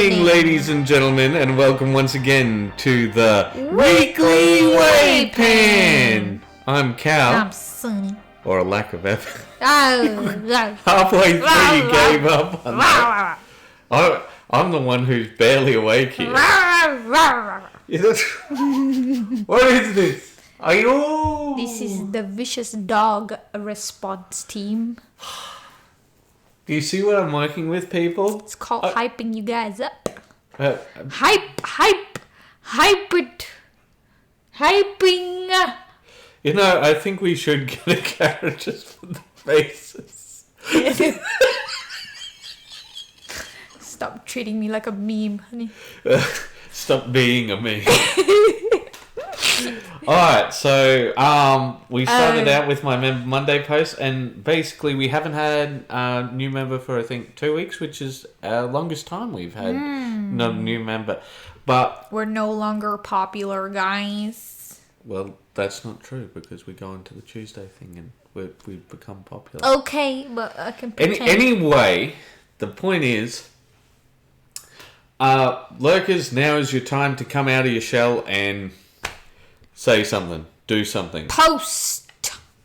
evening, ladies and gentlemen, and welcome once again to the Weekly WAYPN. I'm Cal. I'm Sunny. Or a lack of effort. Oh, Halfway through you gave up on that. I'm the one who's barely awake here. What is this? Are you? This is the vicious dog response team. Do you see what I'm working with, people? It's called hyping you guys up. Hype it. Hyping. You know, I think we should get a camera just for the faces. Stop treating me like a meme, honey. Stop being a meme. Alright, so we started out with my Member Monday post, and basically we haven't had a new member for I think 2 weeks, which is our longest time we've had no new member. But we're no longer popular, guys. Well, that's not true because we go into the Tuesday thing and we've become popular. Okay, but I can pretend. Anyway, the point is, lurkers, now is your time to come out of your shell and say something. Do something. Post,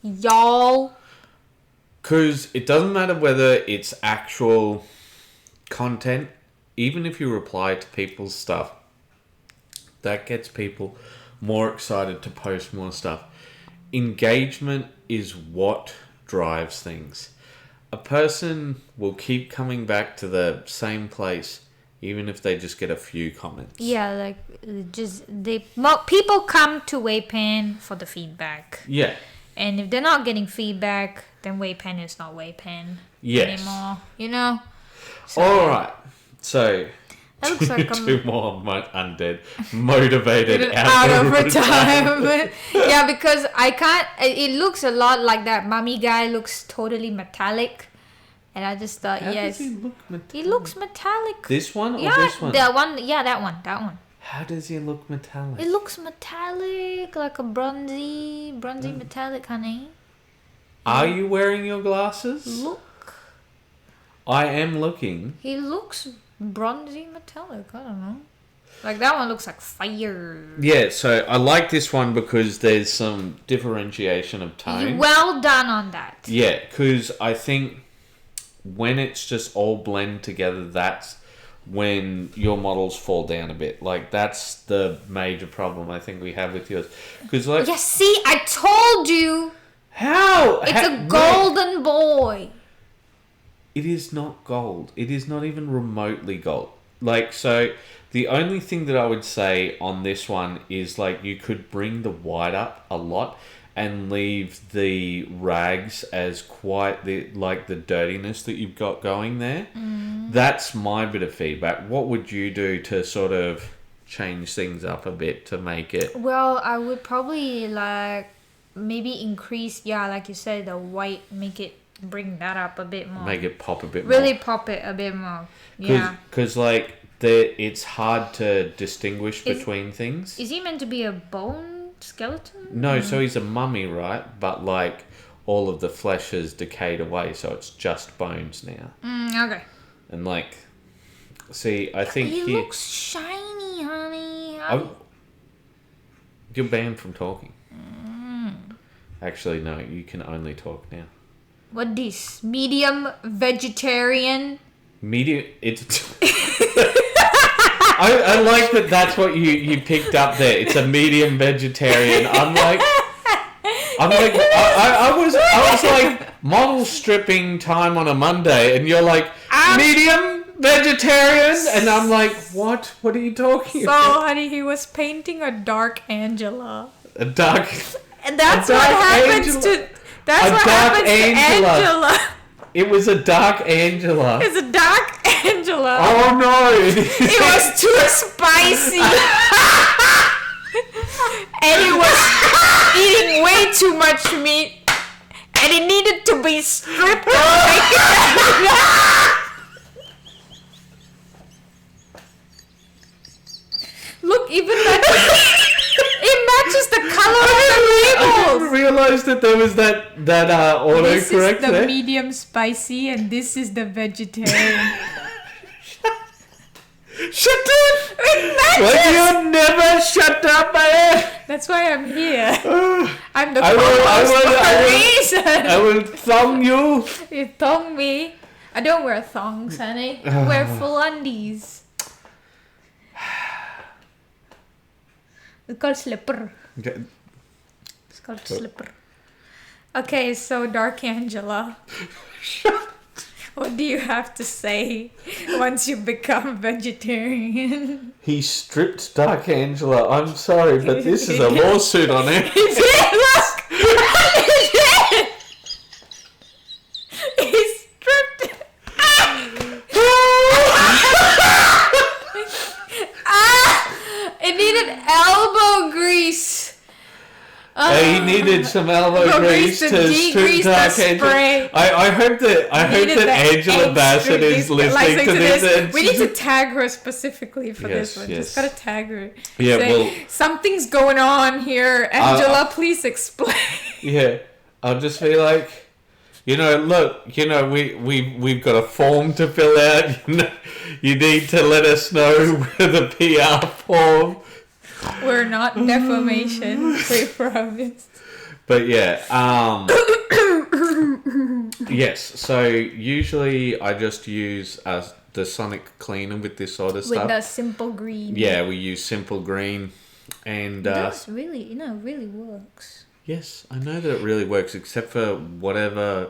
y'all. Because it doesn't matter whether it's actual content. Even if you reply to people's stuff, that gets people more excited to post more stuff. Engagement is what drives things. A person will keep coming back to the same place even if they just get a few comments. Yeah, like people come to WAYPN for the feedback. Yeah. And if they're not getting feedback, then WAYPN is not WAYPN anymore. You know? So, alright. So that looks like two more undead motivated out of retirement. Yeah, because I can't. It looks a lot like that mummy guy. Looks totally metallic. And I just thought, How yes. does he look metallic? He looks metallic. This one or this one? That one. Yeah, that one. How does he look metallic? It looks metallic, like a bronzy metallic, honey. Are you wearing your glasses? Look. I am looking. He looks bronzy metallic. I don't know. Like that one looks like fire. Yeah, so I like this one because there's some differentiation of tone. Well done on that. Yeah, because I think when it's just all blend together, that's when your models fall down a bit. Like, that's the major problem I think we have with yours. Because, like, yeah, see, I told you. How? It's a golden boy. It is not gold. It is not even remotely gold. Like, so the only thing that I would say on this one is, like, you could bring the white up a lot and leave the rags as quite the dirtiness that you've got going there. That's my bit of feedback. What would you do to sort of change things up a bit to make it? Well, I would probably maybe increase, like you said, the white, bring that up a bit more. Make it pop a bit more. Really pop it a bit more. Yeah. Because it's hard to distinguish between things. Is he meant to be a bone skeleton? No, so he's a mummy, right? But like all of the flesh has decayed away, so it's just bones now. Okay. And like, see, I think he looks shiny, honey. You're banned from talking. Actually, no, you can only talk now. What this? Medium vegetarian? It's... I like that that's what you picked up there. It's a medium vegetarian. I was like model stripping time on a Monday, and you're like medium vegetarian, and I'm like, what? What are you talking about? So, honey, he was painting a dark Angela. A dark. And that's what happens to. That's what happens to Angela. It was a dark Angela. It's a dark Angela. Oh no! It was too spicy. And he was eating way too much meat. And it needed to be stripped. Look, even that. It matches the color of the labels. I didn't realize that there was that autocorrect there. This is the medium spicy and this is the vegetarian. Shut up! Well, you never shut up, man. That's why I'm here. I'm the I reason. will thong you. You thong me. I don't wear thongs, honey. I wear full undies. It's called slipper. Okay. It's called slipper. Okay, so Dark Angela. What do you have to say once you become vegetarian? He stripped Dark Angela. I'm sorry, but this is a lawsuit on it. He did, look! He stripped it. It needed elbow grease. He needed some elbow grease to strip Dark Angela. I hope that Angela Bassett is listening to this. We need to tag her specifically for this one. Yes. Just gotta tag her. Yeah, say, something's going on here. Angela, please explain. Yeah, I'll just be like, look, we've got a form to fill out. You need to let us know the PR form. We're not defamation, we promise. But yeah, yes. So usually I just use the sonic cleaner with this sort of stuff. With the simple green. Yeah, we use simple green, and that's really, really works. Yes, I know that it really works, except for whatever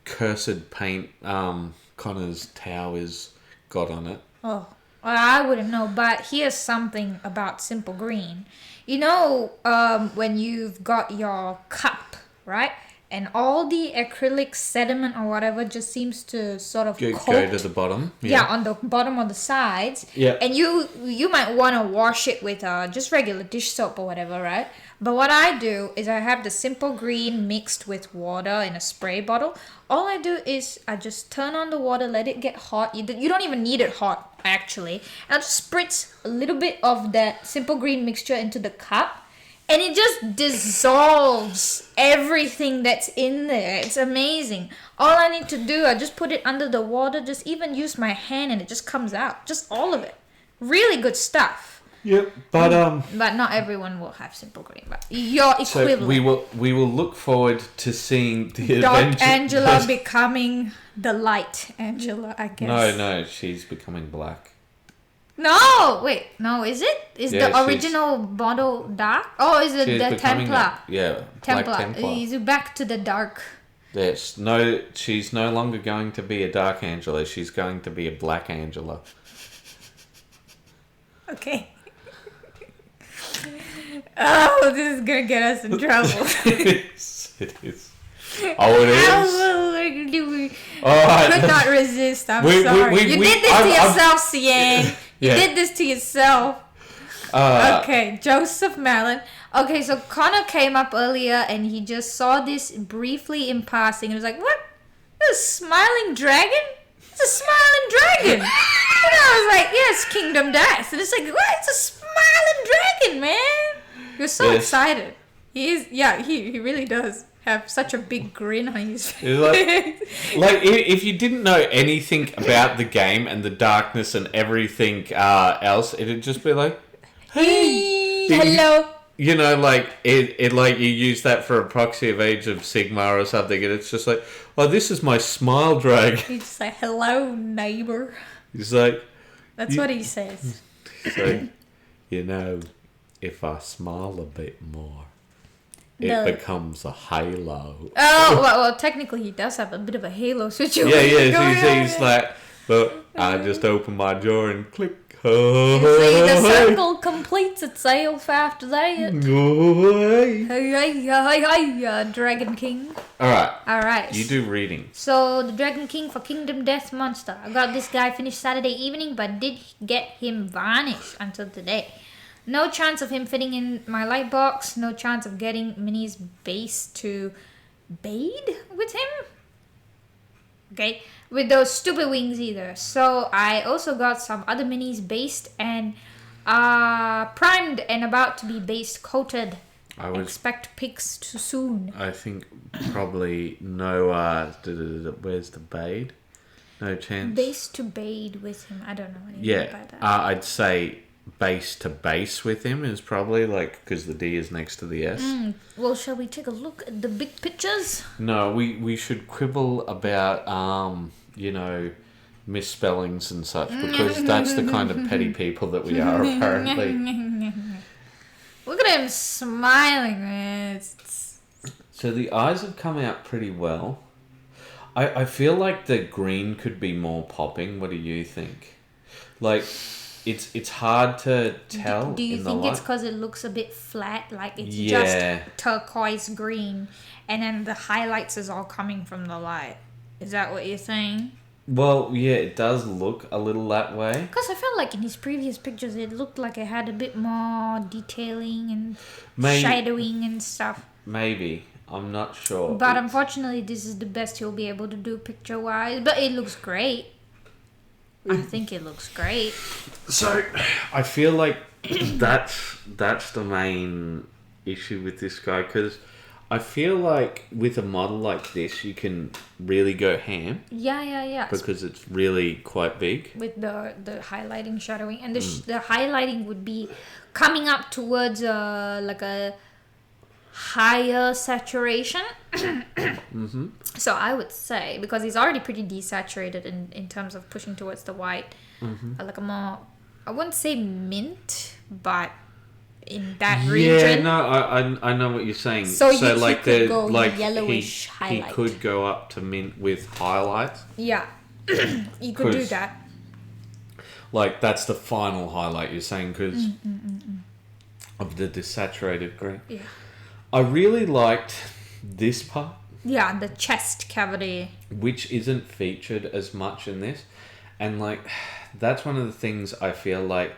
cursed paint Connor's towers got on it. Oh. Well, I wouldn't know, but here's something about simple green. When you've got your cup, right? And all the acrylic sediment or whatever just seems to sort of go to the bottom. Yeah, on the bottom of the sides. Yeah. And you might want to wash it with just regular dish soap or whatever, right? But what I do is I have the simple green mixed with water in a spray bottle. All I do is I just turn on the water, let it get hot. You don't even need it hot, actually. And I just spritz a little bit of that simple green mixture into the cup. And it just dissolves everything that's in there. It's amazing. All I need to do, I just put it under the water, just even use my hand and it just comes out. Just all of it. Really good stuff. Yep, but not everyone will have simple green. But your equivalent. So we will look forward to seeing the Dark Angela becoming the light Angela, I guess. No, she's becoming black. No, wait, no, is it? Is the original bottle dark? Oh, is it the Templar? Black Templar. Is it back to the dark? Yes, no, she's no longer going to be a Dark Angela. She's going to be a Black Angela. Okay. Oh, this is gonna get us in trouble. It is. Oh, it is. I could not resist. I'm sorry. You did this to yourself, Sian. You did this to yourself. Okay, Joseph Malin. Okay, so Connor came up earlier and he just saw this briefly in passing and was like, "What? This a smiling dragon? It's a smiling dragon." And I was like, "Yes, Kingdom Death." And it's like, "What? It's a smiling dragon, man." He was so excited. He is, he really does have such a big grin on his face. Like if you didn't know anything about the game and the darkness and everything else, it'd just be like, "Hey, hello." Like it like you use that for a proxy of Age of Sigmar or something, and it's just like, "Oh, this is my smile dragon." He's just like, "Hello, neighbor." He's like, that's what he says. So, if I smile a bit more, it becomes a halo. Oh, well, technically he does have a bit of a halo situation. Yeah, he's like, but I just open my jaw and click. See, the circle completes itself after that. Hey, Dragon King. Alright. You do reading. So, the Dragon King for Kingdom Death Monster. I got this guy finished Saturday evening, but did get him varnished until today. No chance of him fitting in my light box. No chance of getting Minnie's base to bathe with him. Okay, with those stupid wings either. So I also got some other minis based and primed and about to be base coated. Expect pics too soon. I think probably no. Where's the Bade? No chance. Base to bade with him. I don't know what you mean by that. I'd say base to base with him is probably like because the D is next to the S. Well, shall we take a look at the big pictures? No, we should quibble about misspellings and such because that's the kind of petty people that we are apparently. Look at him smiling, man. So the eyes have come out pretty well. I feel like the green could be more popping. What do you think? Like, it's hard to tell. Do you in the think light. it's because it looks a bit flat, like it's just turquoise green, and then the highlights is all coming from the light? Is that what you're saying? Well, yeah, it does look a little that way. Because I felt like in his previous pictures, it looked like it had a bit more detailing and shadowing and stuff. Maybe. I'm not sure. But unfortunately, this is the best he'll be able to do picture-wise. But it looks great. I think it looks great. So, I feel like that's the main issue with this guy. Because I feel like with a model like this, you can really go ham. Yeah. Because it's really quite big. With the highlighting, shadowing. And the highlighting would be coming up towards like a higher saturation. Mm-hmm. So I would say, because he's already pretty desaturated in terms of pushing towards the white, like a more, I wouldn't say mint, but in that region. Yeah, no, I know what you're saying. So like he could the go like yellowish highlight. He could go up to mint with highlights. Yeah, you could do that. Like that's the final highlight you're saying because of the desaturated green. Yeah. I really liked this part. Yeah, the chest cavity. Which isn't featured as much in this. And like, that's one of the things I feel like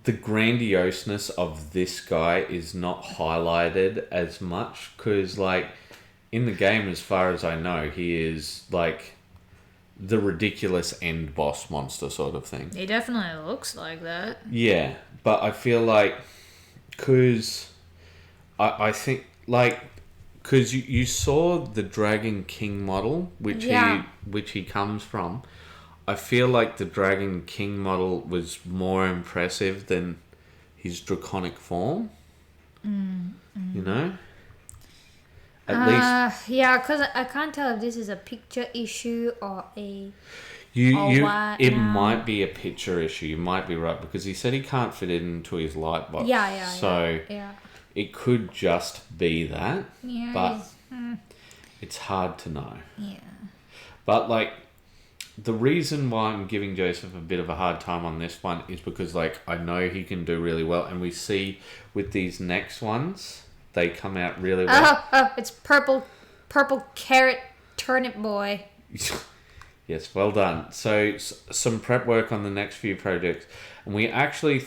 the grandioseness of this guy is not highlighted as much. Because like, in the game, as far as I know, he is like the ridiculous end boss monster sort of thing. He definitely looks like that. Yeah, but I feel like because I think like because you saw the Dragon King model which he comes from. I feel like the Dragon King model was more impressive than his draconic form. You know, at least yeah, because I can't tell if this is a picture issue or a. It might be a picture issue. You might be right because he said he can't fit it into his light box. So it could just be that. Yeah, but it's hard to know. Yeah. But like the reason why I'm giving Joseph a bit of a hard time on this one is because like I know he can do really well, and we see with these next ones they come out really well. Oh, it's purple carrot turnip boy. Yes, well done. So some prep work on the next few projects, and we actually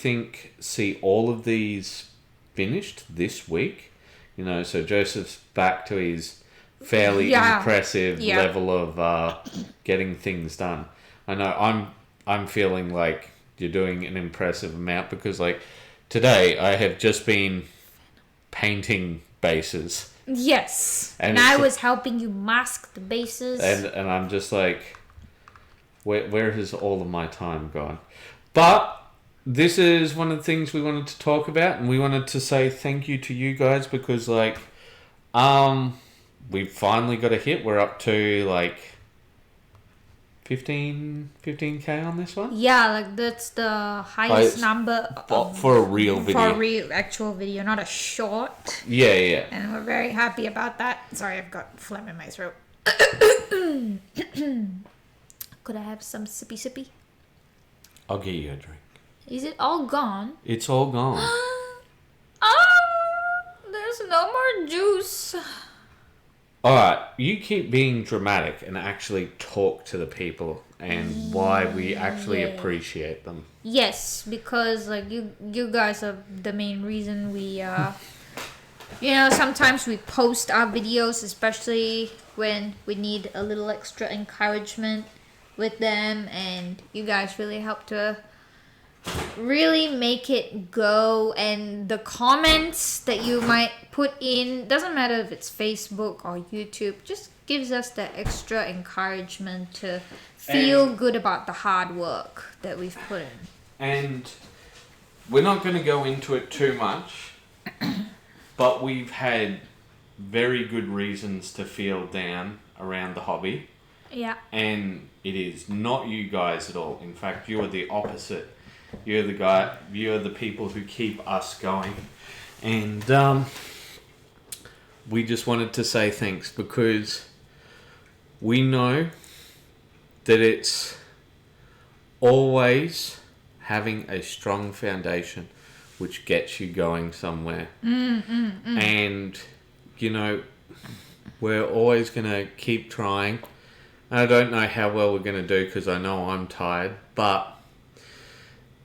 see all of these finished this week. You know, so Joseph's back to his fairly impressive level of getting things done. I know I'm feeling like you're doing an impressive amount because like today I have just been painting bases. Yes, and I was helping you mask the bases. And I'm just like, where has all of my time gone? But this is one of the things we wanted to talk about, and we wanted to say thank you to you guys because like, we finally got a hit. We're up to like 15K on this one. Yeah, like that's the highest number for a real video. For a real actual video, not a short. Yeah. And we're very happy about that. Sorry, I've got phlegm in my throat. Could I have some sippy? I'll get you a drink. Is it all gone? It's all gone. There's no more juice. Alright, you keep being dramatic and actually talk to the people and why we actually appreciate them. Yes, because like you guys are the main reason we sometimes we post our videos, especially when we need a little extra encouragement with them, and you guys really help to really make it go, and the comments that you might put in, doesn't matter if it's Facebook or YouTube, just gives us the extra encouragement to feel good about the hard work that we've put in. And we're not going to go into it too much, but we've had very good reasons to feel down around the hobby. Yeah. And it is not you guys at all. In fact, you are the opposite. You're the people who keep us going. And we just wanted to say thanks, because we know that it's always having a strong foundation which gets you going somewhere. And, you know, we're always going to keep trying. I don't know how well we're going to do, because I know I'm tired, but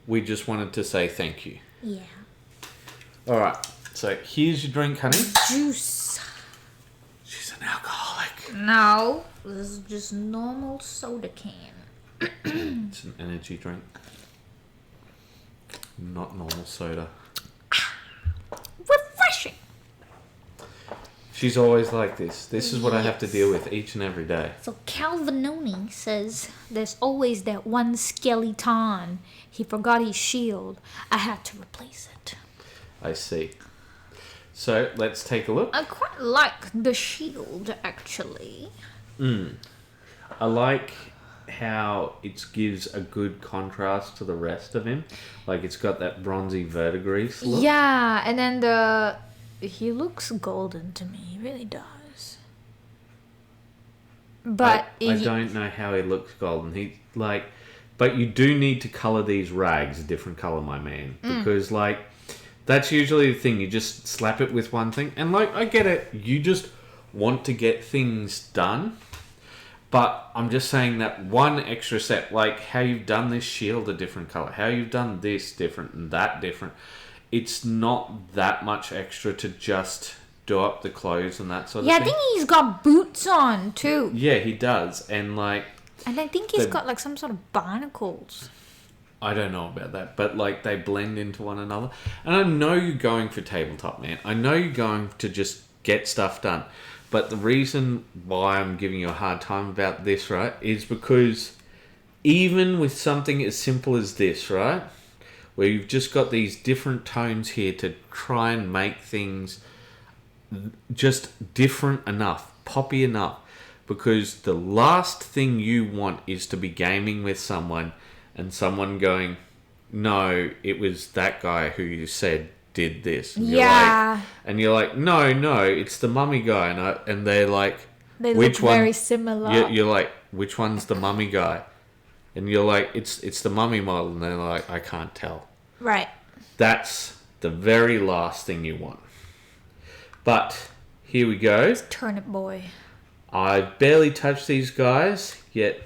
we just wanted to say thank you. Yeah. All right. So here's your drink, honey. Juice. She's an alcoholic. No, this is just normal soda can. It's an energy drink. Not normal soda. Refreshing. She's always like this. This is what I have to deal with each and every day. So Calvinoni says there's always that one skeleton. He forgot his shield. I had to replace it. I see. So let's take a look. I quite like the shield, actually. I like how it gives a good contrast to the rest of him. Like, it's got that bronzy verdigris look. Yeah, and then he looks golden to me. He really does. But I don't know how he looks golden. But you do need to colour these rags a different colour, my man. Because, that's usually the thing. You just slap it with one thing. And, I get it. You just want to get things done. But I'm just saying that one extra step, like how you've done this shield a different colour, how you've done this different and that different. It's not that much extra to just do up the clothes and that sort of thing. Yeah, I think he's got boots on too. Yeah, he does. And and I think he's got some sort of barnacles. I don't know about that, but they blend into one another. And I know you're going for tabletop, man. I know you're going to just get stuff done. But the reason why I'm giving you a hard time about this, right, is because even with something as simple as this, right, where you've just got these different tones here to try and make things just different enough, poppy enough, because the last thing you want is to be gaming with someone and someone going, no, it was that guy who you said did this. And you're like, no, it's the mummy guy. And they're like, they which look one? Very similar. You're like, which one's the mummy guy? And you're like, it's the mummy model. And they're like, I can't tell. Right. That's the very last thing you want. But here we go. It's Turnip Boy. I've barely touched these guys yet.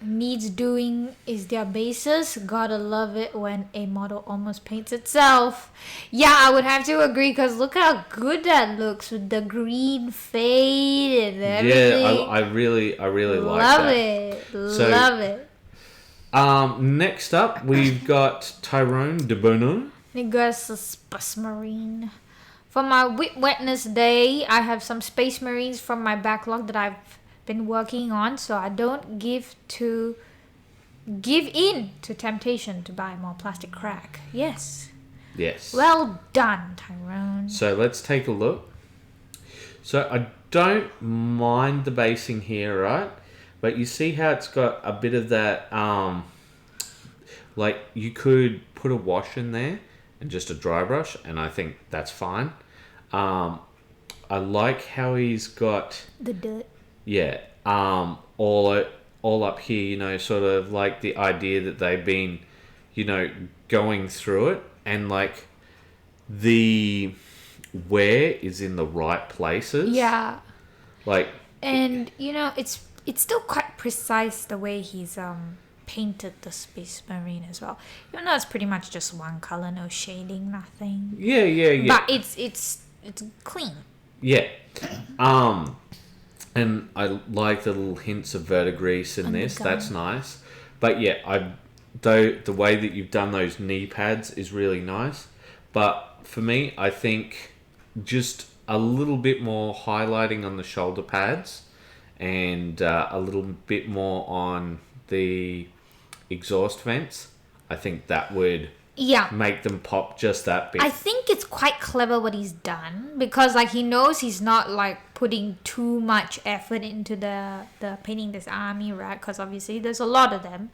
Needs doing is their basis. Gotta love it when a model almost paints itself. Yeah, I would have to agree, because look how good that looks with the green fade and everything. Yeah, I really like that. Love it. Next up, we've got Tyrone de Bono. Negus Space Marine. For my wetness day, I have some Space Marines from my backlog that I've been working on, so I don't give in to temptation to buy more plastic crack. Yes. Well done, Tyrone. So let's take a look. So I don't mind the basing here, right? But you see how it's got a bit of that, you could put a wash in there and just a dry brush, and I think that's fine. I like how he's got the dirt. Yeah, all up here, sort of like the idea that they've been, going through it, and the wear is in the right places. Yeah. And it's still quite precise the way he's painted the Space Marine as well. Even though it's pretty much just one color, no shading, nothing. Yeah. But it's clean. Yeah. And I like the little hints of verdigris in this. That's nice. But yeah, though the way that you've done those knee pads is really nice. But for me, I think just a little bit more highlighting on the shoulder pads and a little bit more on the exhaust vents. I think that would make them pop just that bit. I think it's quite clever what he's done because like he knows he's not like putting too much effort into the painting this army, right? Because obviously there's a lot of them,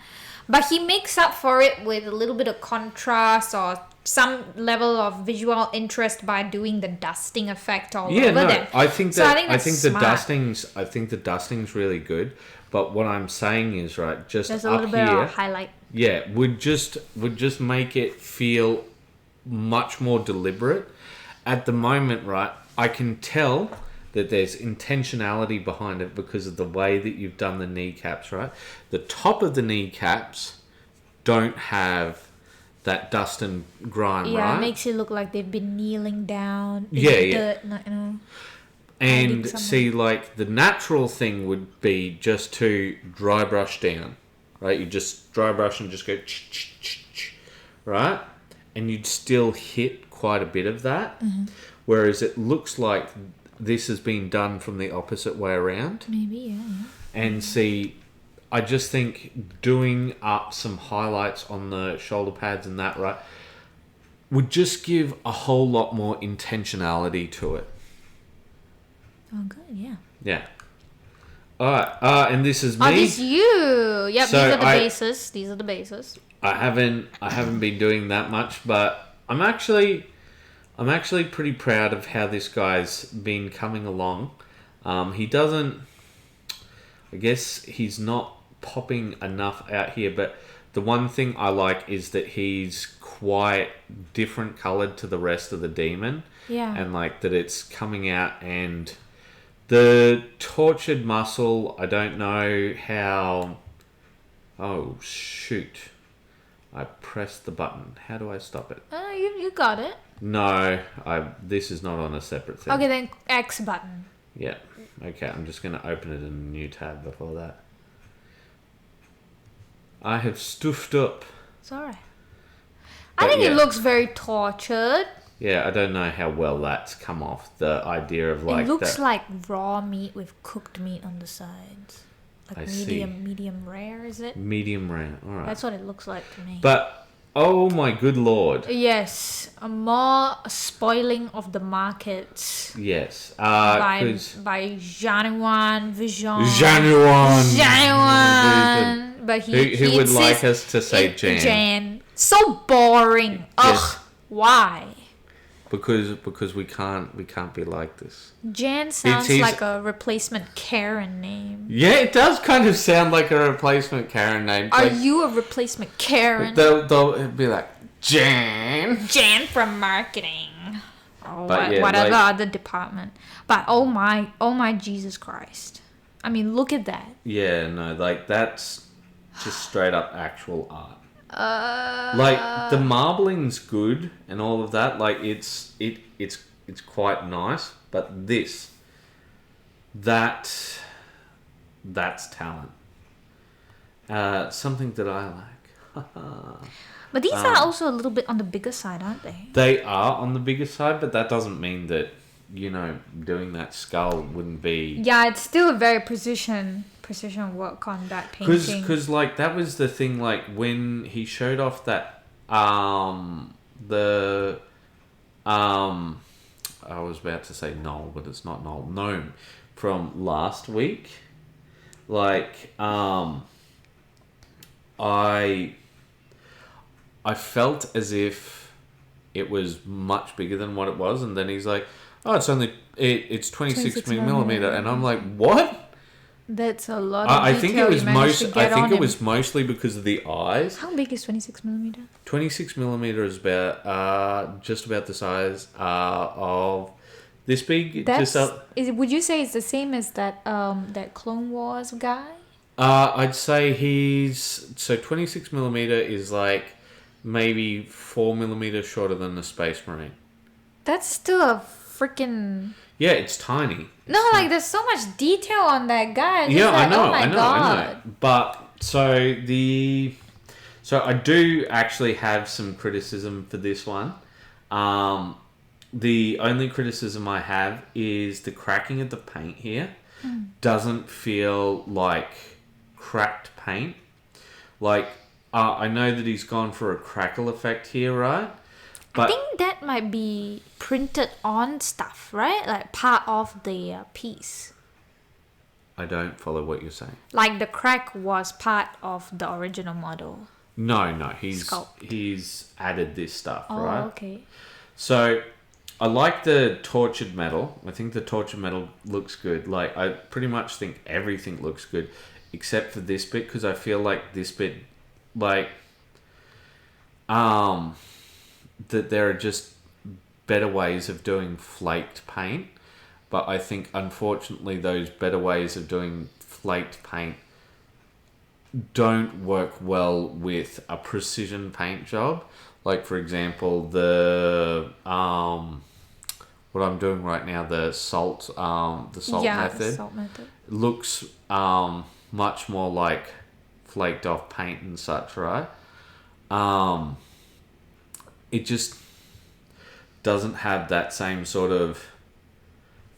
but he makes up for it with a little bit of contrast or some level of visual interest by doing the dusting effect all over them. I think that I think smart. the dusting's really good. But what I'm saying is, right, just there's a up little bit here, of highlight. yeah, would just make it feel much more deliberate. At the moment, right, I can tell that there's intentionality behind it because of the way that you've done the kneecaps, right? The top of the kneecaps don't have that dust and grime, right? Yeah, it makes it look like they've been kneeling down. Yeah. Dirt, And see, like, the natural thing would be just to dry brush down, right? You just dry brush and just go, right? And you'd still hit quite a bit of that. Mm-hmm. Whereas it looks like this has been done from the opposite way around. Maybe, yeah. And see, I just think doing up some highlights on the shoulder pads and that, right, would just give a whole lot more intentionality to it. Oh, good, yeah. Yeah. Alright, and this is me. Oh, this is you. Yep, So these are the bases. I haven't been doing that much, but I'm actually pretty proud of how this guy's been coming along. He doesn't, I guess he's not popping enough out here, but the one thing I like is that he's quite different coloured to the rest of the demon. Yeah. And like that it's coming out, and the tortured muscle, I don't know how... Oh, shoot. I pressed the button. How do I stop it? You got it. No, this is not on a separate thing. Okay, then X button. Yeah. Okay, I'm just going to open it in a new tab before that. I have stuffed up. It's alright. I think it looks very tortured. Yeah, I don't know how well that's come off. The idea of like... It looks like raw meat with cooked meat on the sides. Like medium rare, is it? Medium rare, alright. That's what it looks like to me. But, oh my good lord. Yes, a more spoiling of the markets. Yes. By Januan Vision. Januan! But Who would like us to say Jan? Jan. So boring. Ugh. Yes. Why? Because we can't be like this. Jan sounds like a replacement Karen name. Yeah, it does kind of sound like a replacement Karen name. Are you a replacement Karen? They'll be like, Jan. Jan from marketing. Or yeah, whatever other department. But oh my Jesus Christ. I mean, look at that. Yeah, no, like that's just straight up actual art. Like the marbling's good and all of that. Like it's quite nice, but that's talent. Something that I like. But these are also a little bit on the bigger side, aren't they? They are on the bigger side, but that doesn't mean that doing that skull wouldn't be. Yeah, it's still a very precision work on that painting. Because like that was the thing, like when he showed off that I was about to say Knoll, but it's not Knoll, Gnome from last week. Like I felt as if it was much bigger than what it was, and then he's like, oh, it's 26 millimeter, and I'm like, what? That's a lot of I think it was mostly because of the eyes. How big is 26 millimeter? 26 millimeter is about just about the size of this big. Would you say it's the same as that Clone Wars guy? I'd say 26 millimeter is like maybe 4 millimeters shorter than the Space Marine. That's still a freaking... Yeah, it's tiny. There's so much detail on that guy. I know. But so So I do actually have some criticism for this one. The only criticism I have is the cracking of the paint here doesn't feel like cracked paint. Like, I know that he's gone for a crackle effect here, right? I think that might be printed on stuff, right? Like part of the piece. I don't follow what you're saying. Like the crack was part of the original model. No, he's Sculpt. he's added this stuff, Oh, right? okay. So I like the tortured metal. I think the tortured metal looks good. Like, I pretty much think everything looks good except for this bit, because I feel like this bit, like, that there are just better ways of doing flaked paint. But I think, unfortunately, those better ways of doing flaked paint don't work well with a precision paint job. Like, for example, the what I'm doing right now, the salt method. The salt method. Looks much more like flaked off paint and such, right? It just doesn't have that same sort of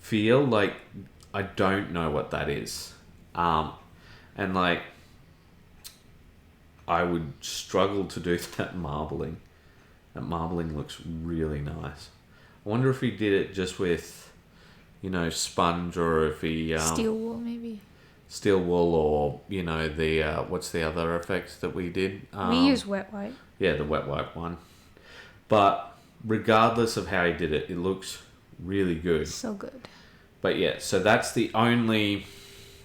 feel. Like, I don't know what that is. And like, I would struggle to do that marbling. That marbling looks really nice. I wonder if he did it just with, sponge, or if he... Steel wool, maybe. Steel wool, or, the... what's the other effects that we did? We use wet wipe. Yeah, the wet wipe one. But regardless of how he did it, it looks really good. So good. But yeah, so that's the only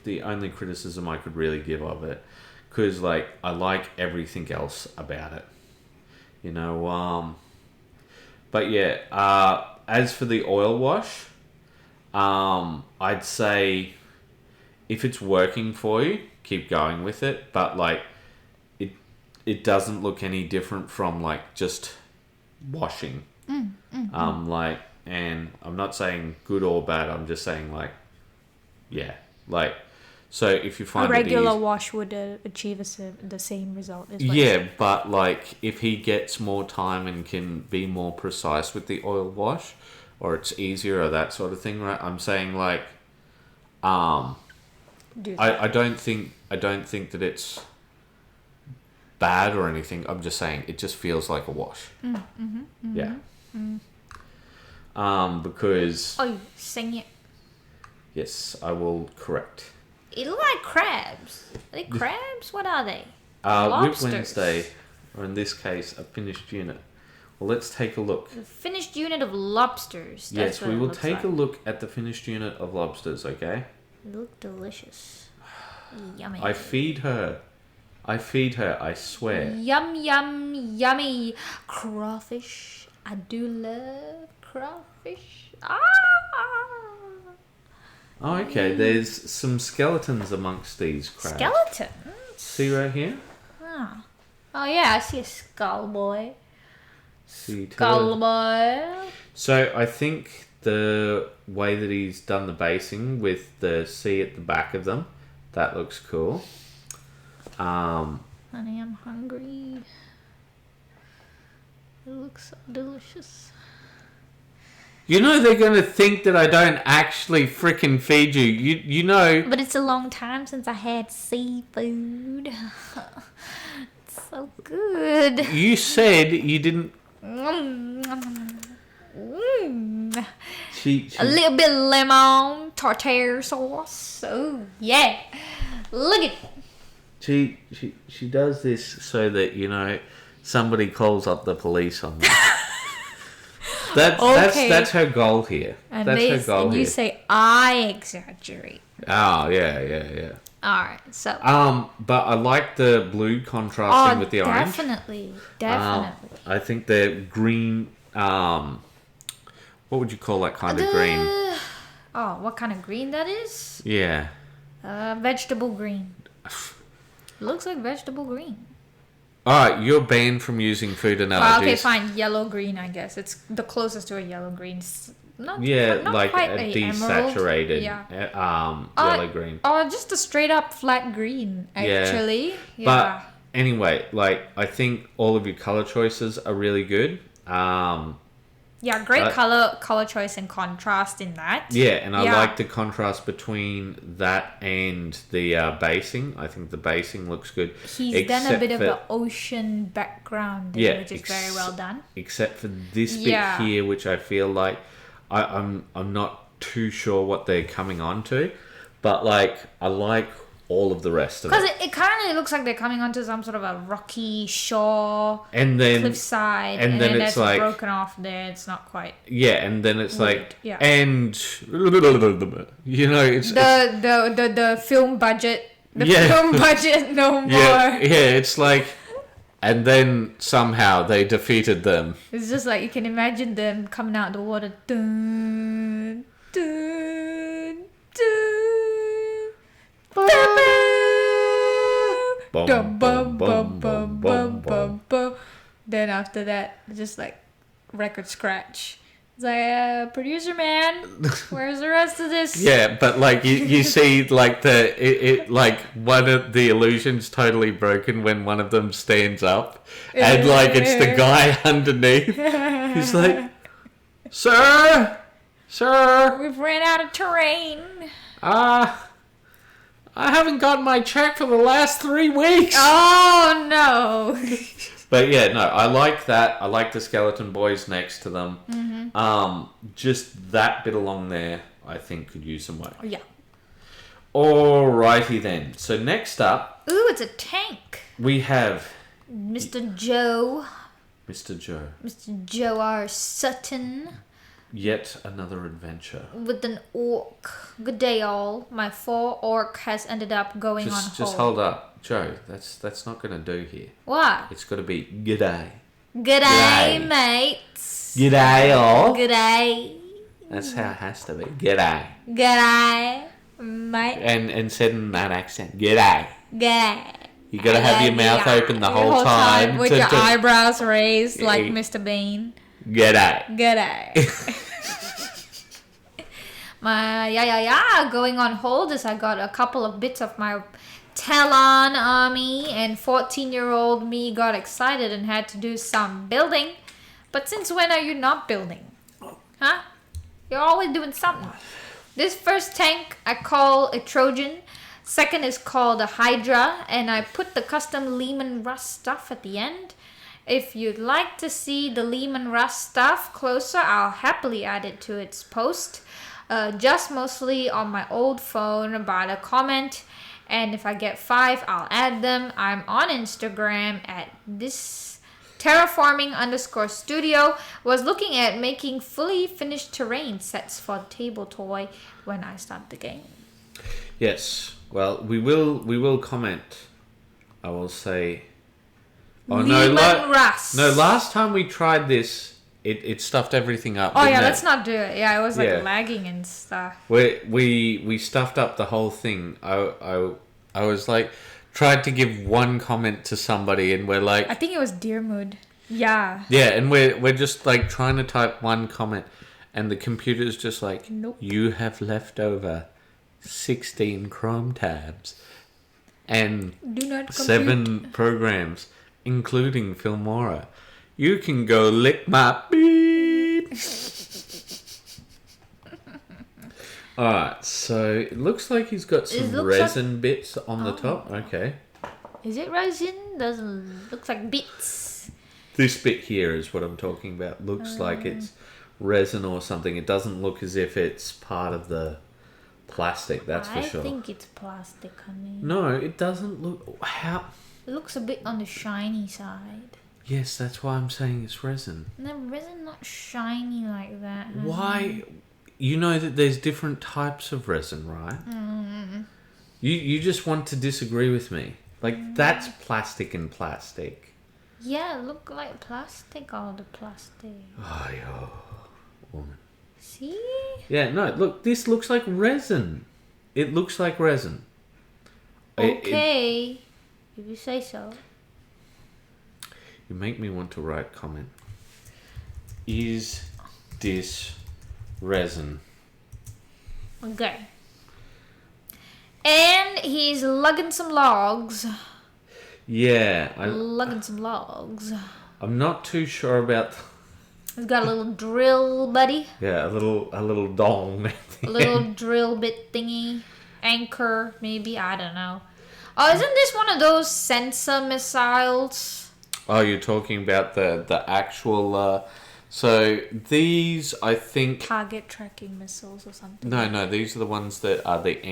criticism I could really give of it. Because, like, I like everything else about it. But yeah, as for the oil wash, I'd say if it's working for you, keep going with it. But, like, it doesn't look any different from, like, just washing. Like, and I'm not saying good or bad, I'm just saying, like, yeah, like, so if you find a regular wash would achieve the same result as but like, if he gets more time and can be more precise with the oil wash, or it's easier, or that sort of thing, right? I'm saying, like, I don't think that it's bad or anything. I'm just saying it just feels like a wash. Yeah. Because... Oh, sing it. Yes, I will correct. It look like crabs. Are they crabs? What are they? Whip Wednesday, or in this case, a finished unit. Well, let's take a look. The finished unit of lobsters. Yes, we will take a look at the finished unit of lobsters, okay? They look delicious. Yummy. I feed her, I swear. Yum, yum, yummy. Crawfish. I do love crawfish. Oh, okay, there's some skeletons amongst these crabs. Skeletons? See right here? Oh yeah, I see a skull boy. See Skull boy. So I think the way that he's done the basing with the C at the back of them, that looks cool. Honey, I'm hungry. It looks so delicious. They're going to think that I don't actually frickin' feed you. You know... But it's a long time since I had seafood. It's so good. You said you didn't... A little bit of lemon, tartare sauce. Oh, yeah. Look at it. She does this so that, somebody calls up the police on that. That's her goal here. And that's her goal and you here. say I exaggerate. Oh, yeah. Alright, so... But I like the blue contrasting with the orange. Definitely. I think the green... what would you call that kind of green? Oh, what kind of green that is? Yeah. Vegetable green. Looks like vegetable green. Alright, you're banned from using food analogies. Okay, fine. Yellow-green, I guess. It's the closest to a yellow-green. Not like quite a emerald. desaturated yellow-green. Or just a straight-up flat green, actually. Yeah. But anyway, like, I think all of your color choices are really good. Yeah, great color choice and contrast in that. Yeah, and I like the contrast between that and the basing. I think the basing looks good. He's done a bit of the ocean background there, which is very well done. Except for this bit here, which I feel like I'm not too sure what they're coming on to, but like I like all of the rest of it. Because it kind of looks like they're coming onto some sort of a rocky shore, and then cliffside, and then it's like broken off there. It's not quite. Yeah, and then it's weird. And it's the film budget. Film budget no more. Yeah, it's like, and then somehow they defeated them. It's just like you can imagine them coming out of the water. Dun, dun, dun. Then after that, just like record scratch. It's like, producer man, where's the rest of this? Yeah, but like you see, like it like one of the illusions totally broken when one of them stands up, and like it's the guy underneath. He's like, sir, we've ran out of terrain. I haven't gotten my check for the last 3 weeks. Oh, no. But yeah, no, I like that. I like the skeleton boys next to them. Mm-hmm. Just that bit along there, I think, could use some work. Yeah. Alrighty then. So next up... Ooh, it's a tank. We have... Mr. Joe. Mr. Joe. Mr. Joe R. Sutton. Yet another adventure. With an orc. Good day, all. My 4 orc has ended up going on hold. Just hold up. Joe, that's not going to do here. What? It's got to be g'day. G'day, mates. G'day, all. G'day. That's how it has to be. G'day. G'day, mate. And said in that accent. G'day. G'day. You got to have your mouth open the whole time. With your eyebrows raised like Mr. Bean. G'day. My going on hold is I got a couple of bits of my Talon army, and 14-year-old me got excited and had to do some building. But since when are you not building? Huh? You're always doing something. This first tank I call a Trojan. Second is called a Hydra, and I put the custom Lehman Russ stuff at the end. If you'd like to see the Lehman Russ stuff closer, I'll happily add it to its post. Just mostly on my old phone by the comment. And if I get 5, I'll add them. I'm on Instagram at this terraforming_studio. Was looking at making fully finished terrain sets for table toy when I start the game. Yes. Well, we will comment. I will say... Oh, Lehman Russ. No, last time we tried this, it stuffed everything up. Oh yeah, let's not do it. Yeah, it was like lagging and stuff. We stuffed up the whole thing. I was like, tried to give one comment to somebody, and we're like, I think it was Dearmood. Yeah. Yeah, and we're just like trying to type one comment, and the computer's just like, nope. You have left over 16 Chrome tabs and do not 7 programs, including Filmora. You can go lick my beep. Alright, so it looks like he's got some resin bits on the top. Okay. Is it resin? Doesn't looks like bits. This bit here is what I'm talking about. Looks like it's resin or something. It doesn't look as if it's part of the plastic, that's for sure. I think it's plastic, honey. No, it doesn't look... How... It looks a bit on the shiny side. Yes, that's why I'm saying it's resin. No, resin not shiny like that. Honey. Why? You know that there's different types of resin, right? You just want to disagree with me. Like, that's plastic and plastic. Yeah, look like plastic, all the plastic. Oh, yo, woman. See? Yeah, no, look, this looks like resin. It looks like resin. Okay, if you say so. You make me want to write comment. Is this resin? Okay. And he's lugging some logs. Yeah, Lugging some logs. I'm not too sure about. It's got a little drill, buddy. Yeah, a little dong. A little drill bit thingy. Anchor, maybe. I don't know. Oh, isn't this one of those sensor missiles? Oh, you're talking about the actual. So these, I think. Target tracking missiles or something. No, these are the ones that are the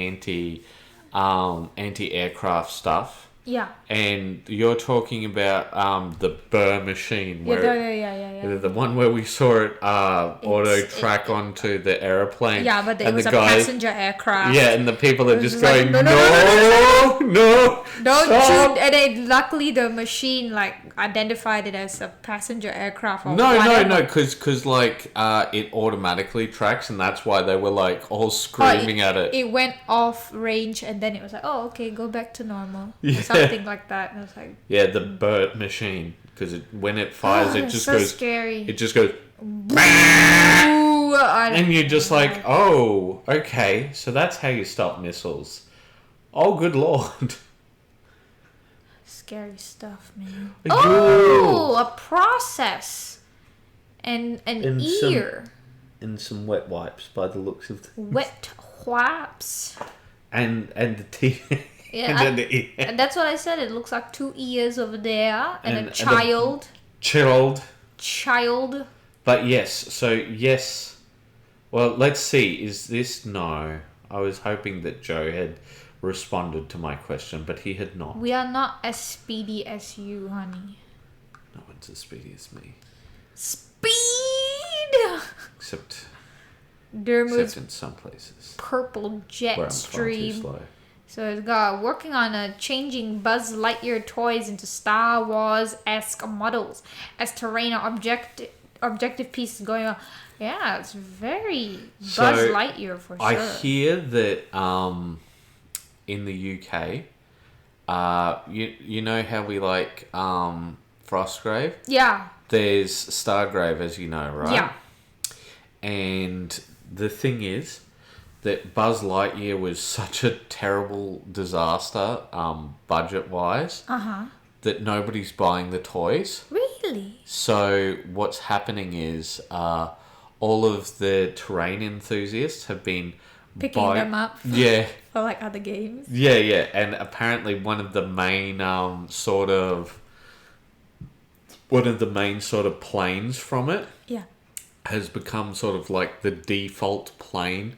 anti-aircraft stuff. Yeah. And you're talking about the Burr machine, where Yeah. the one where we saw it auto track onto the aeroplane. Yeah, but it and was the a guy, passenger aircraft. Yeah, and the people are just like, going, no, don't stop. shoot. And then luckily the machine like identified it as a passenger aircraft. Or No, whatever. because like it automatically tracks, and that's why they were like all screaming at it. It went off range, and then it was like, oh, okay, go back to normal. Yeah. Or something like that. And I was like, Yeah, the Burt machine, because when it fires, it just so goes. scary. It just goes. Ooh, And you're just like, oh, okay, so that's how you stop missiles. Oh, good lord. Scary stuff, man. Yo. Oh, a process. And an And ear. And some wet wipes by the looks of Wet wipes. and the teeth. Yeah, and that's what I said. It looks like 2 ears over there and a child. Chilled. Child. But yes. Well, let's see. Is this no? I was hoping that Joe had responded to my question, but he had not. We are not as speedy as you, honey. No one's as speedy as me. Speed! Except Dermot's in some places. purple Where jet I'm far too stream. slow. So it's got working on changing Buzz Lightyear toys into Star Wars-esque models as terrain or objective pieces going on. Yeah, it's very Buzz Lightyear for sure. I hear that in the UK, you know how we like Frostgrave? Yeah. There's Stargrave, as you know, right? Yeah. And the thing is that Buzz Lightyear was such a terrible disaster, budget-wise, that nobody's buying the toys. Really? So what's happening is all of the terrain enthusiasts have been Picking them up. Yeah. For like other games. Yeah. And apparently one of the main sort of planes from it has become sort of like the default plane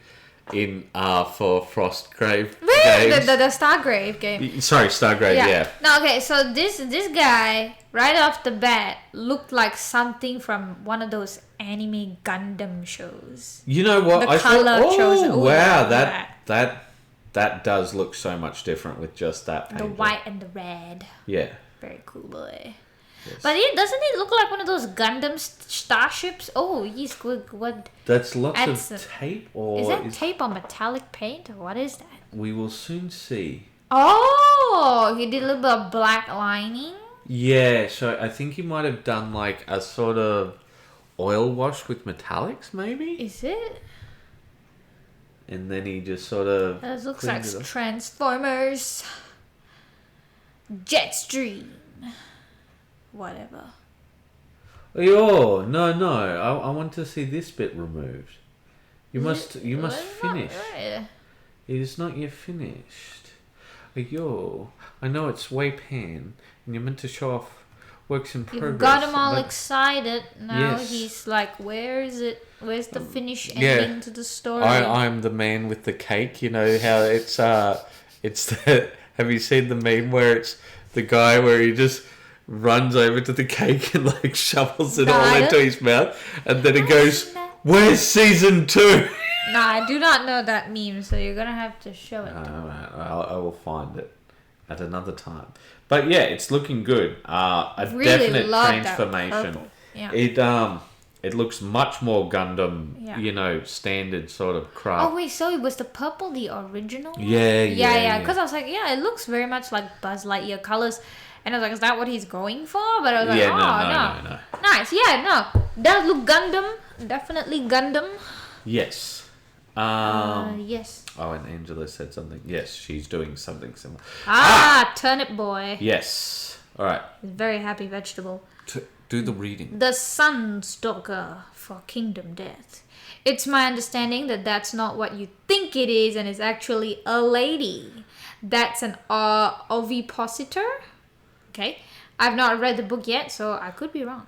in for Frostgrave games. The Stargrave game. Sorry, Stargrave, yeah. No, okay, so this guy, right off the bat, looked like something from one of those anime Gundam shows. You know what? The color shows. Oh, wow, that does look so much different with just that paint. The white and the red. Yeah. Very cool, boy. Yes. But doesn't it look like one of those Gundam starships? Oh, he's good. What? That's lots of tape, or is that tape or metallic paint, or what is that? We will soon see. Oh, he did a little bit of black lining. Yeah, so I think he might have done like a sort of oil wash with metallics, maybe. Is it? And then he just sort of. That looks like Transformers. Jetstream. Whatever. Oh no! I want to see this bit removed. You must finish. Right. It is not yet finished. Yo, I know it's WAYPN, and you're meant to show off works in progress. You've got him all excited. Now Yes. he's like, where is it? Where's the finish ending to the story? I'm the man with the cake. You know how it's the. Have you seen the meme where it's the guy where he just runs over to the cake and like shovels it all into his mouth, and then it goes, "Where's season 2?" No, I do not know that meme, so you're gonna have to show it. I will find it at another time. But yeah, it's looking good. A Really definite love that transformation. purple. Yeah. It looks much more Gundam, Yeah. standard sort of craft. Oh wait, so was the purple the original? Yeah. Because I was like, yeah, it looks very much like Buzz Lightyear colors, and I was like, is that what he's going for? But I was like, no. Nice, yeah, no, does look Gundam, definitely Gundam. Yes. Yes. Oh, and Angela said something. Yes, she's doing something similar. Turnip boy. Yes. All right. Very happy vegetable. Do the reading. The Sunstalker for Kingdom Death. It's my understanding that that's not what you think it is, and it's actually a lady. That's an ovipositor. Okay. I've not read the book yet, so I could be wrong.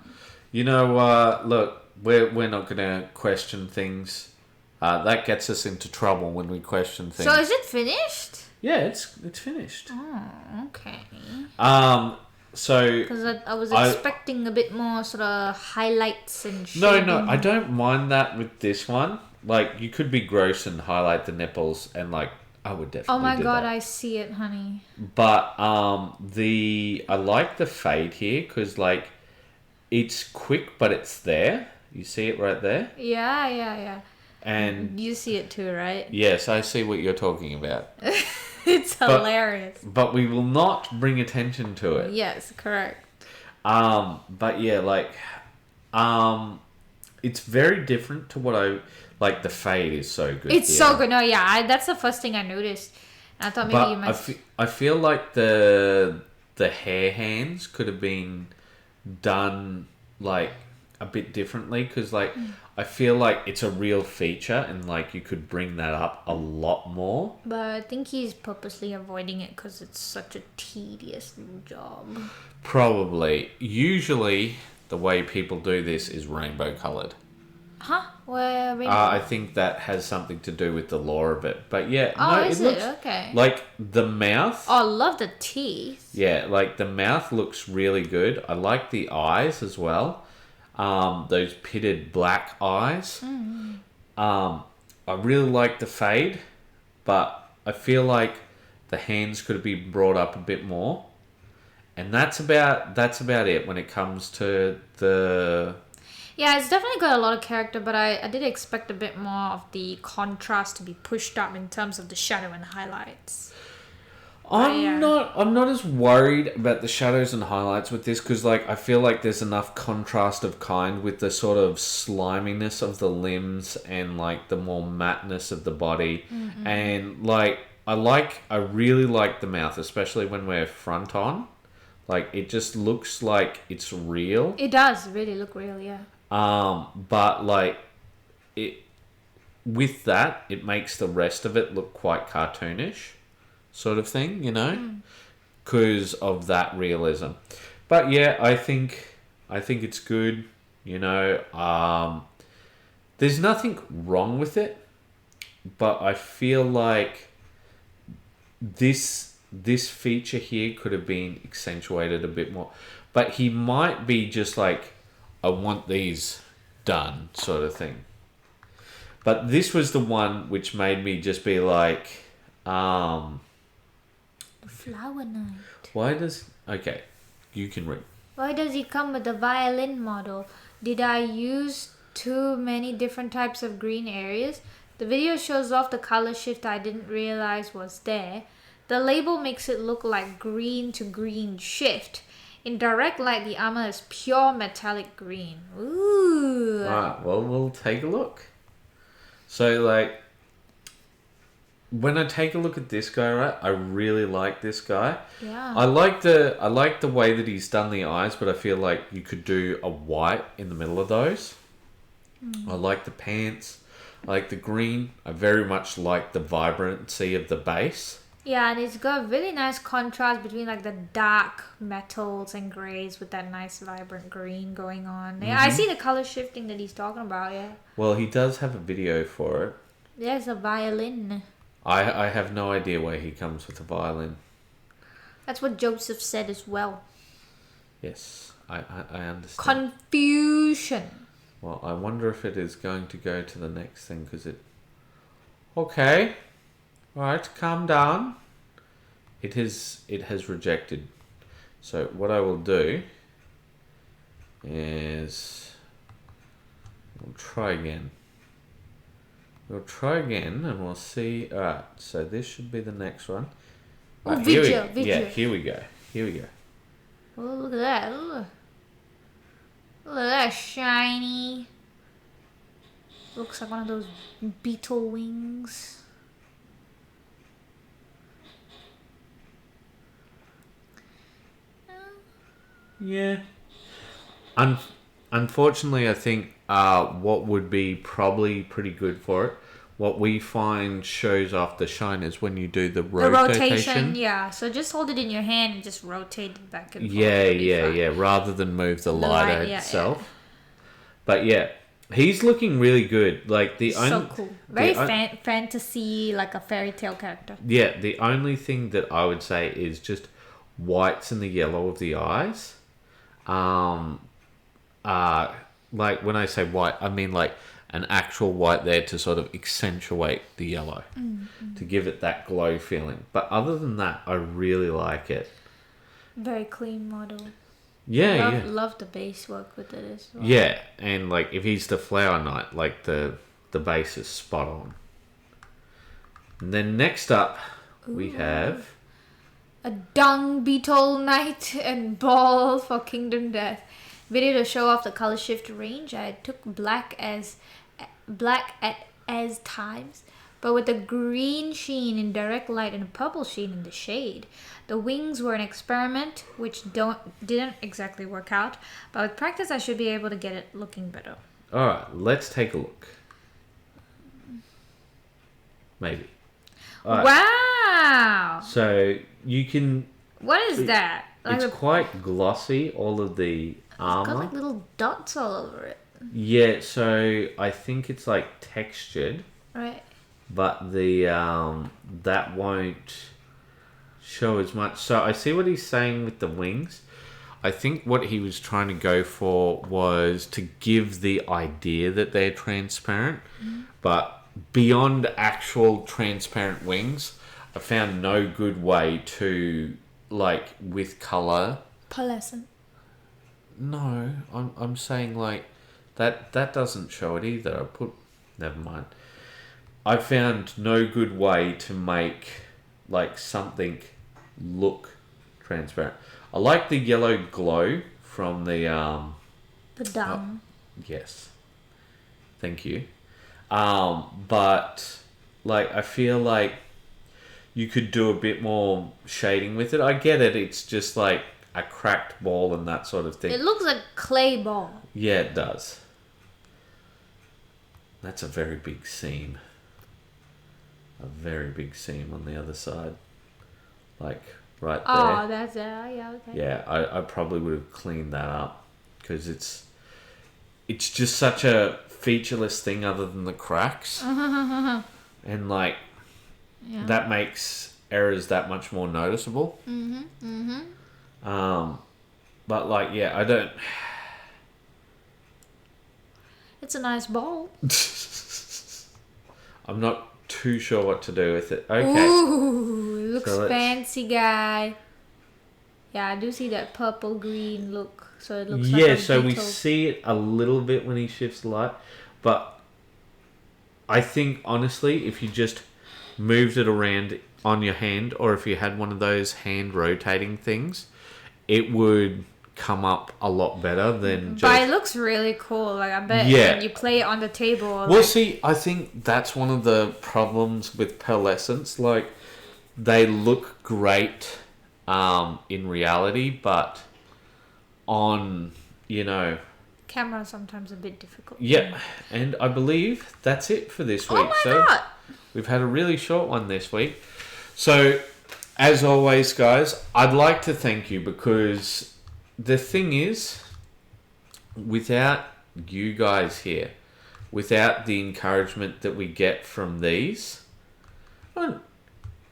You know, look, we're not going to question things. That gets us into trouble when we question things. So is it finished? Yeah, it's finished. Oh, okay. So because I was expecting a bit more sort of highlights and shading. No, I don't mind that with this one. Like, you could be gross and highlight the nipples, and like, I would definitely. Oh my god, that. I see it, honey. But I like the fade here because like it's quick, but it's there. You see it right there. Yeah. And you see it too, right? Yes, I see what you're talking about. It's hilarious. But we will not bring attention to it. Yes, correct. But yeah, like, it's very different to what I like. The fade is so good. It's so good. No, yeah, that's the first thing I noticed. I thought maybe you might. I feel like the hair hands could have been done like a bit differently because like I feel like it's a real feature and like you could bring that up a lot more. But I think he's purposely avoiding it because it's such a tedious job. Probably. Usually the way people do this is rainbow coloured. Huh? Where rainbow? I think that has something to do with the lore of it. But yeah, it looks okay. Like the mouth. Oh, I love the teeth. Yeah, like the mouth looks really good. I like the eyes as well. Those pitted black eyes. I really like the fade, but I feel like the hands could be brought up a bit more. And that's about it when it comes to the... Yeah, it's definitely got a lot of character, but I did expect a bit more of the contrast to be pushed up in terms of the shadow and highlights. I'm not as worried about the shadows and highlights with this because like I feel like there's enough contrast of kind with the sort of sliminess of the limbs and like the more matteness of the body. And like I really like the mouth, especially when we're front on. Like it just looks like it's real. It does really look real, yeah. But like it with that, it makes the rest of it look quite cartoonish. Sort of thing, you know, because of that realism. But yeah, I think it's good. You know, there's nothing wrong with it, but I feel like this feature here could have been accentuated a bit more. But he might be just like, I want these done, sort of thing. But this was the one which made me just be like, Flower Knight. Okay, you can read. Why does he come with a violin model? Did I use too many different types of green areas? The video shows off the color shift I didn't realize was there. The label makes it look like green to green shift. In direct light, the armor is pure metallic green. Ooh. Alright, well, we'll take a look. So, like, when I take a look at this guy, right, I really like this guy. Yeah. I like the way that he's done the eyes, but I feel like you could do a white in the middle of those. I like the pants. I like the green. I very much like the vibrancy of the base. Yeah, and it's got a really nice contrast between like the dark metals and greys with that nice vibrant green going on. Yeah, I see the color shifting that he's talking about, yeah. Well, he does have a video for it. There's a violin. I have no idea where he comes with a violin. That's what Joseph said as well. Yes, I understand. Confusion. Well, I wonder if it is going to go to the next thing because it... Okay. Alright, calm down. It has rejected. So what I will do is... We'll try again. We'll try again and we'll see. Alright, so this should be the next one. Oh, Right, video. Yeah, here we go. Oh, look at that. Look at that shiny. Looks like one of those beetle wings. Yeah. Un- Unfortunately, I think what would be probably pretty good for it, what we find shows off the shine is when you do the The rotation, rotation. yeah. So just hold it in your hand and just rotate it back and forth. Yeah, It'll be yeah, fine. yeah. Rather than move the The lighter light, yeah, itself. But yeah, he's looking really good. Like the So only cool. Very the fantasy, like a fairy tale character. yeah, the only thing that I would say is just whites and the yellow of the eyes. Um, like when I say white, I mean like an actual white there to sort of accentuate the yellow, to give it that glow feeling. But other than that, I really like it. Very clean model. Yeah, Love the base work with it as well. yeah. And like if he's the flower knight, like the base is spot on. And then next up, we have A dung beetle knight and ball for Kingdom Death. Video to show off the color shift range. I took black as times, but with a green sheen in direct light and a purple sheen in the shade. The wings were an experiment which didn't exactly work out, but with practice I should be able to get it looking better. all right. Let's take a look. Maybe. All right. Wow! So you can. What is that? It's a, quite glossy. All of the it's got armor. like little dots all over it. Yeah. So I think it's like textured, Right. but the that won't show as much. So I see what he's saying with the wings. I think what he was trying to go for was to give the idea that they're transparent, but beyond actual transparent wings, I found no good way to, like, with color. Pearlescent. No, I'm saying like that doesn't show it either. Never mind. I found no good way to make like something look transparent. I like the yellow glow from the The dung. yes. Thank you. But like I feel like you could do a bit more shading with it. I get it. It's just like a cracked ball and that sort of thing. It looks like clay ball. Yeah, it does. That's a very big seam. A very big seam on the other side. Like right there. Oh, that's it. Yeah, okay. Yeah, I probably would have cleaned that up because it's just such a featureless thing other than the cracks. And like Yeah. that makes errors that much more noticeable. But like yeah, I don't. It's a nice ball. I'm not too sure what to do with it. Okay. Ooh, it looks So let's- fancy, guy. Yeah, I do see that purple green look. So it looks like Yeah, a so we beetle. see it a little bit when he shifts the light, but I think honestly, if you just moved it around on your hand, or if you had one of those hand rotating things, it would come up a lot better than just. But it looks really cool. Like I bet Yeah. when you play it on the table. Well, Like, see, I think that's one of the problems with pearlescents. Like, they look great in reality, but on, camera sometimes a bit difficult. yeah. And I believe that's it for this week. Oh my So god! we've had a really short one this week. So, as always, guys, I'd like to thank you because the thing is, without you guys here, without the encouragement that we get from these, well,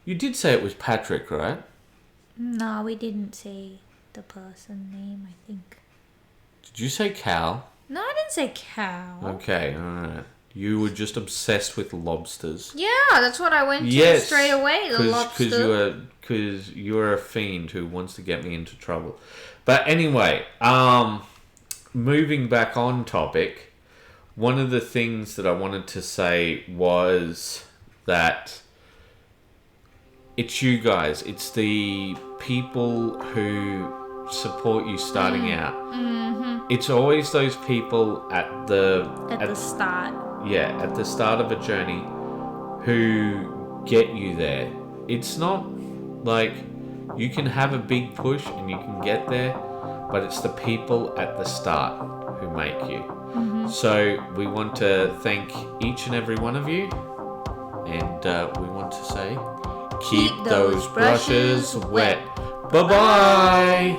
you did say it was Patrick, right? No, we didn't say the person name. I think. Did you say Cal? No, I didn't say cow. Okay, alright. You were just obsessed with lobsters. Yeah, that's what I went to Yes, straight away. The lobster. Because you're a fiend who wants to get me into trouble. But anyway, moving back on topic, one of the things that I wanted to say was that it's you guys. It's the people who support you starting out. Mm-hmm. It's always those people at the start. Yeah, at the start of a journey who get you there. It's not like you can have a big push and you can get there, but it's the people at the start who make you. So we want to thank each and every one of you, and we want to say, keep those brushes wet. Bye-bye!